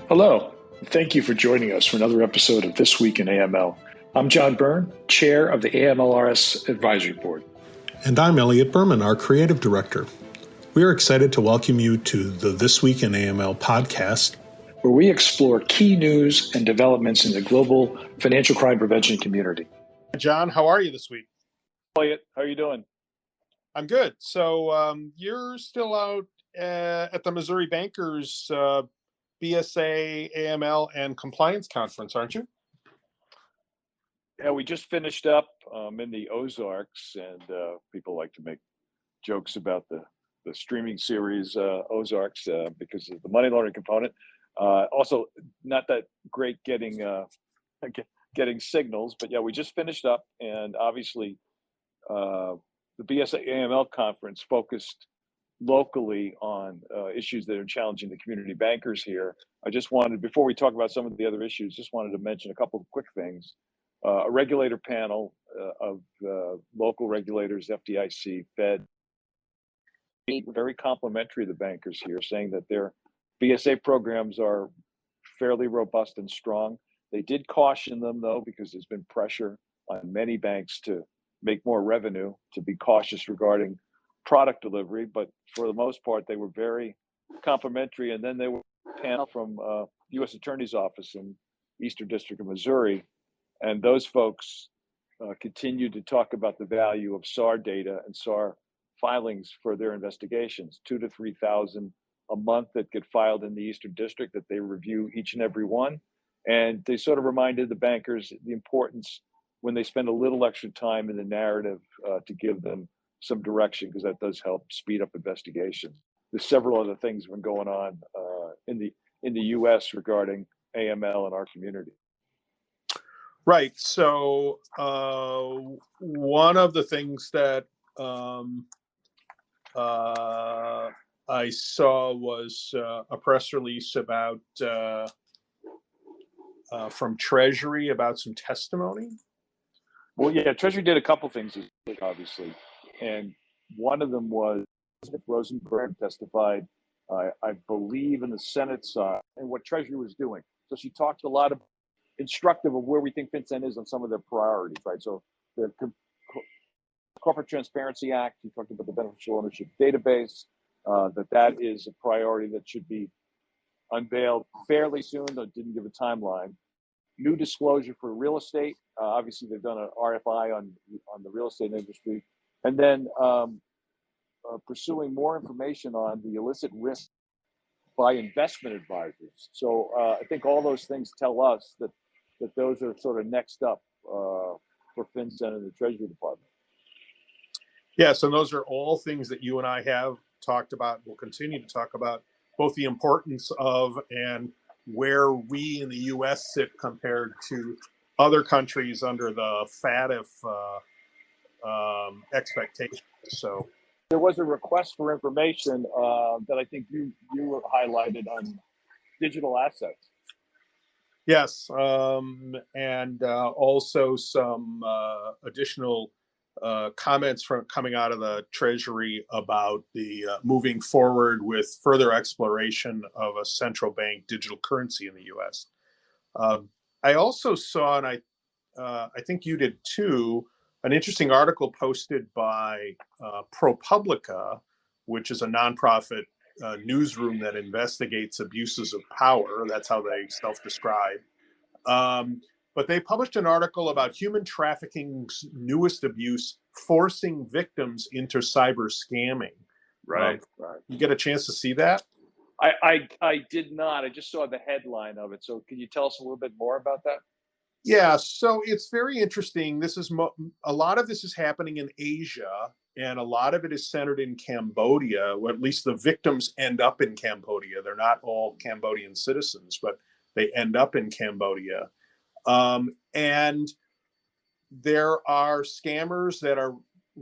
Hello. Thank you for joining us for another episode of This Week in AML. I'm John Byrne, Chair of the AMLRS Advisory Board. And I'm Elliot Berman, our Creative Director. We are excited to welcome you to the This Week in AML podcast, where we explore key news and developments in the global financial crime prevention community. John, how are you this week? Elliot, how are you doing? I'm good. So you're still out at the Missouri Bankers BSA, AML, and Compliance Conference, aren't you? Yeah, we just finished up in the Ozarks, and people like to make jokes about the streaming series Ozarks because of the money laundering component. Also, not that great getting signals, but yeah, we just finished up, and obviously the BSA AML conference focused locally on issues that are challenging the community bankers here. I just wanted, before we talk about some of the other issues, just wanted to mention a couple of quick things. A regulator panel of local regulators, FDIC, Fed, very complimentary of the bankers here, saying that their BSA programs are fairly robust and strong. They did caution them, though, because there's been pressure on many banks to make more revenue, to be cautious regarding product delivery, but for the most part, they were very complimentary. And then they were a panel from US Attorney's Office in Eastern District of Missouri, and those folks continued to talk about the value of SAR data and SAR filings for their investigations, 2,000 to 3,000 a month that get filed in the Eastern District that they review each and every one. And they sort of reminded the bankers the importance when they spend a little extra time in the narrative to give them some direction, because that does help speed up investigations. There's several other things that have been going on in the U.S. regarding AML in our community. Right. So one of the things that I saw was a press release about from Treasury about some testimony. Well, yeah, Treasury did a couple things, obviously. And one of them was Rosenberg testified, I believe, in the Senate side, and what Treasury was doing. So she talked a lot of instructive of where we think FinCEN is on some of their priorities, right? So the Corporate Transparency Act, he talked about the beneficial ownership database, that is a priority that should be unveiled fairly soon, though it didn't give a timeline. New disclosure for real estate. Obviously, they've done an RFI on the real estate industry. And then pursuing more information on the illicit risk by investment advisors. So I think all those things tell us that those are sort of next up for FinCEN and the Treasury Department. Yes, and those are all things that you and I have talked about, will continue to talk about, both the importance of and where we in the U.S. sit compared to other countries under the FATF expectations. So there was a request for information that I think you highlighted on digital assets. Yes, and also some additional comments coming out of the Treasury about the moving forward with further exploration of a central bank digital currency in the U.S. I also saw, and I think you did too, an interesting article posted by ProPublica, which is a nonprofit newsroom that investigates abuses of power. That's how they self-describe. But they published an article about human trafficking's newest abuse, forcing victims into cyber scamming. Right. You get a chance to see that? I did not. I just saw the headline of it. So can you tell us a little bit more about that? Yeah, so it's very interesting. This is a lot of this is happening in Asia, and a lot of it is centered in Cambodia, or at least the victims end up in Cambodia. They're not all Cambodian citizens, but they end up in Cambodia. And there are scammers that are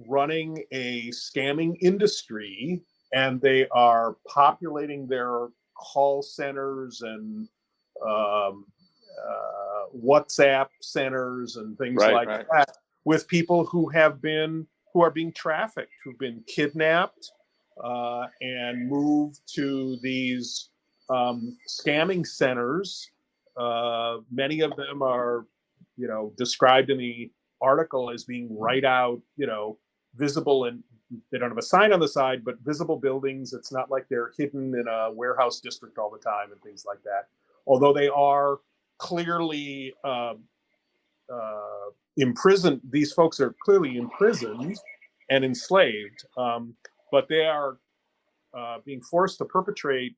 running a scamming industry, and they are populating their call centers and WhatsApp centers and things that with people who are being trafficked, who've been kidnapped and moved to these scamming centers. Many of them are, described in the article as being right out, visible, and they don't have a sign on the side, but visible buildings. It's not like they're hidden in a warehouse district all the time and things like that. Although they are clearly imprisoned, these folks are clearly imprisoned and enslaved, but they are being forced to perpetrate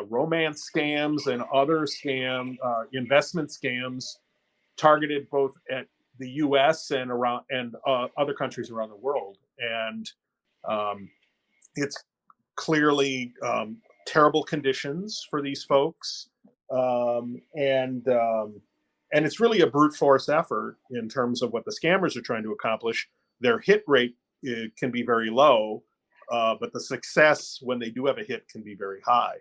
romance scams and other investment scams targeted both at the U.S. and around other countries around the world. And it's clearly terrible conditions for these folks, and it's really a brute force effort in terms of what the scammers are trying to accomplish. Their hit rate can be very low, but the success when they do have a hit can be very high.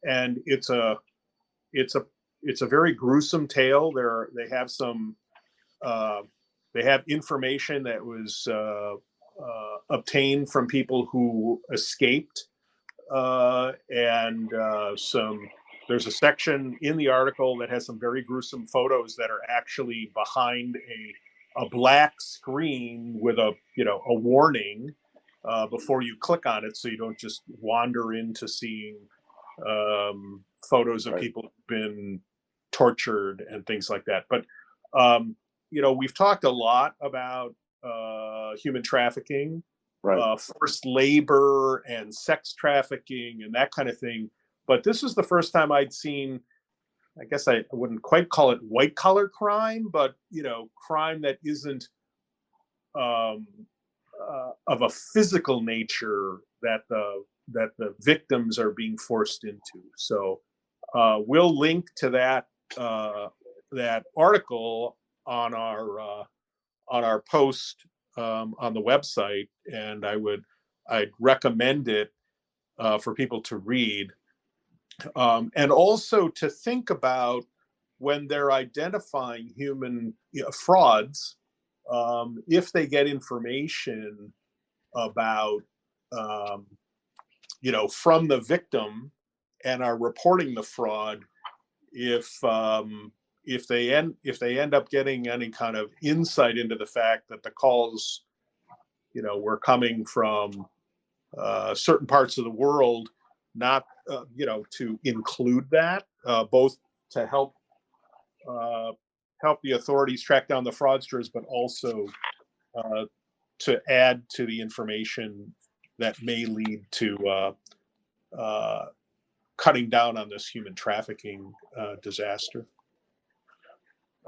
And it's a very gruesome tale. They have information that was obtained from people who escaped, and there's a section in the article that has some very gruesome photos that are actually behind a black screen with a warning before you click on it, so you don't just wander into seeing photos of people who've been tortured and things like that. But we've talked a lot about human trafficking, forced labor and sex trafficking and that kind of thing. But this is the first time I'd seen, I guess I wouldn't quite call it white collar crime, but crime that isn't of a physical nature that the victims are being forced into. So we'll link to that article on our post on the website, and I'd recommend it for people to read, and also to think about when they're identifying human frauds. If they get information about from the victim and are reporting the fraud, if they end up getting any kind of insight into the fact that the calls were coming from certain parts of the world, not to include that, both to help the authorities track down the fraudsters, but also to add to the information that may lead to cutting down on this human trafficking disaster.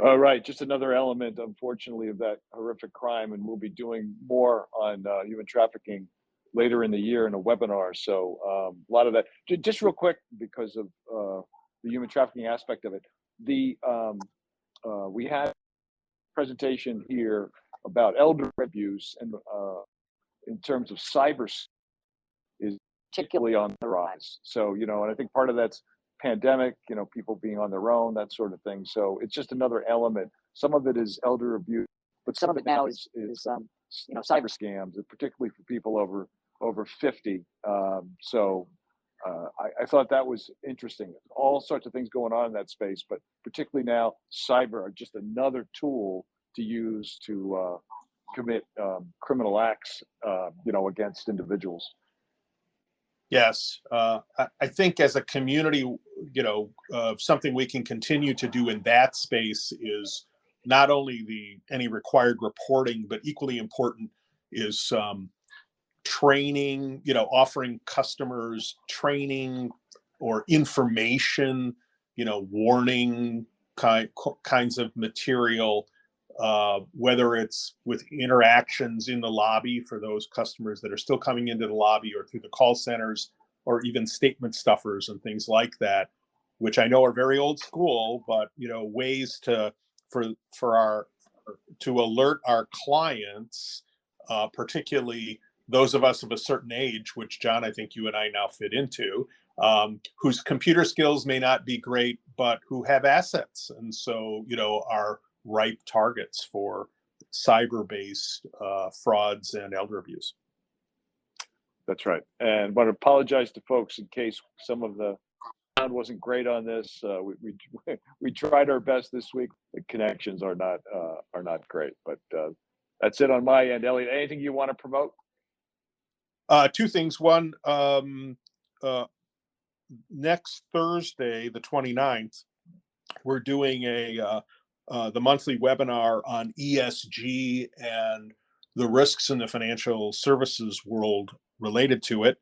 All right, just another element, unfortunately, of that horrific crime, and we'll be doing more on human trafficking later in the year in a webinar. So a lot of that, just real quick, because of the human trafficking aspect of it. We had a presentation here about elder abuse, and in terms of cyber is particularly on the rise. So, and I think part of that's pandemic, people being on their own, that sort of thing. So it's just another element. Some of it is elder abuse, but some of it now is cyber scams, particularly for people over 50. I thought that was interesting. All sorts of things going on in that space, but particularly now, cyber are just another tool to use to commit criminal acts, against individuals. Yes, I think as a community, something we can continue to do in that space is not only any required reporting, but equally important is training, offering customers training or information, warning kinds of material, whether it's with interactions in the lobby for those customers that are still coming into the lobby, or through the call centers, or even statement stuffers and things like that, which I know are very old school, but ways to alert our clients, particularly those of us of a certain age, which, John, I think you and I now fit into, whose computer skills may not be great, but who have assets, and so are ripe targets for cyber-based frauds and elder abuse. That's right. And I want to apologize to folks in case some of the wasn't great on this. We tried our best this week. The connections are not great, but that's it on my end. Elliot, anything you want to promote? Two things. One, next Thursday, the 29th, we're doing the monthly webinar on ESG and the risks in the financial services world related to it.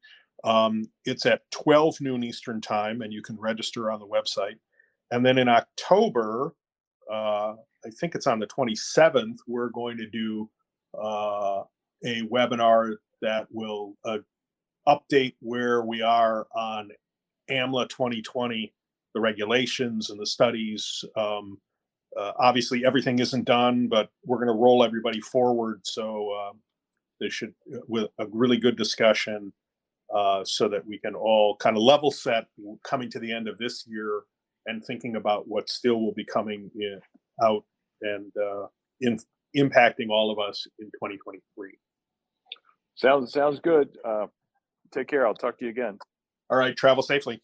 It's at 12 noon Eastern time, and you can register on the website. And then in October, I think it's on the 27th, we're going to do a webinar that will update where we are on AMLA 2020, the regulations and the studies. Obviously, everything isn't done, but we're going to roll everybody forward. So there should, with a really good discussion, so that we can all kind of level set coming to the end of this year and thinking about what still will be coming out and impacting all of us in 2023. Sounds good. Take care. I'll talk to you again. All right. Travel safely.